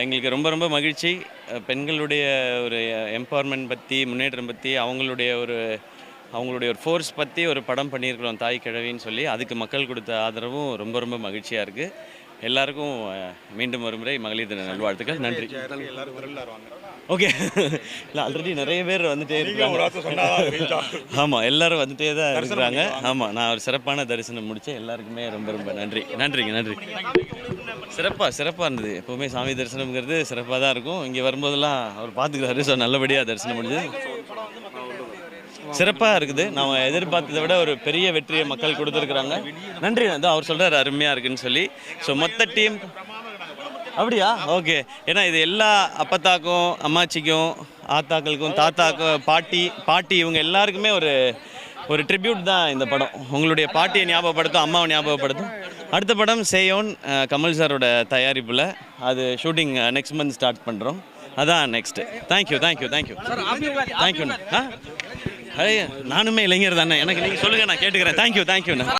எங்களுக்கு ரொம்ப ரொம்ப மகிழ்ச்சி. பெண்களுடைய ஒரு எம்பவர்மெண்ட் பற்றி, முன்னேற்றம் பற்றி, அவங்களுடைய ஒரு ஃபோர்ஸ் பற்றி ஒரு படம் பண்ணியிருக்கிறோம், தாய் கிழவின்னு சொல்லி. அதுக்கு மக்கள் கொடுத்த ஆதரவும் ரொம்ப ரொம்ப மகிழ்ச்சியாக இருக்குது. எல்லாருக்கும் மீண்டும் ஒரு முறை மகளிர் தின நல்வாழ்த்துக்கள். நன்றி. ஓகே. இல்லை, ஆல்ரெடி நிறைய பேர் வந்துட்டே இருக்காங்க. ஆமாம், எல்லோரும் வந்துட்டே தான் இருக்கிறாங்க. ஆமாம், நான் ஒரு சிறப்பான தரிசனம் முடித்தேன். எல்லாருக்குமே ரொம்ப ரொம்ப நன்றி. நன்றி. சிறப்பாக இருந்தது. எப்போவுமே சாமி தரிசனம்ங்கிறது சிறப்பாக தான் இருக்கும். இங்கே வரும்போதெல்லாம் அவர் பார்த்துக்கிறாரு. ஸோ நல்லபடியாக தரிசனம் முடிஞ்சது. சிறப்பாக இருக்குது. நாம் எதிர்பார்த்ததை விட ஒரு பெரிய வெற்றியை மக்கள் கொடுத்துருக்குறாங்க. நன்றி. அதான் அவர் சொல்கிறார் அருமையாக இருக்குன்னு சொல்லி. ஸோ மொத்த டீம் அப்படியா? ஓகே. ஏன்னா இது எல்லா அப்பத்தாக்கும், அம்மாச்சிக்கும், ஆத்தாக்களுக்கும், தாத்தாக்கும், பாட்டி இவங்க எல்லாருக்குமே ஒரு ட்ரிபியூட் தான் இந்த படம். உங்களுடைய பாட்டியை ஞாபகப்படுத்தும், அம்மாவை ஞாபகப்படுத்தும். அடுத்த படம் சேயோன், கமல் சாரோட தயாரிப்பில். அது ஷூட்டிங் நெக்ஸ்ட் மந்த் ஸ்டார்ட் பண்ணுறோம். அதான் நெக்ஸ்ட்டு. தேங்க்யூ. நானுமே இளைஞர் தானே. எனக்கு நீங்கள் சொல்லுங்கள், நான் கேட்டுக்கிறேன். தேங்க்யூ.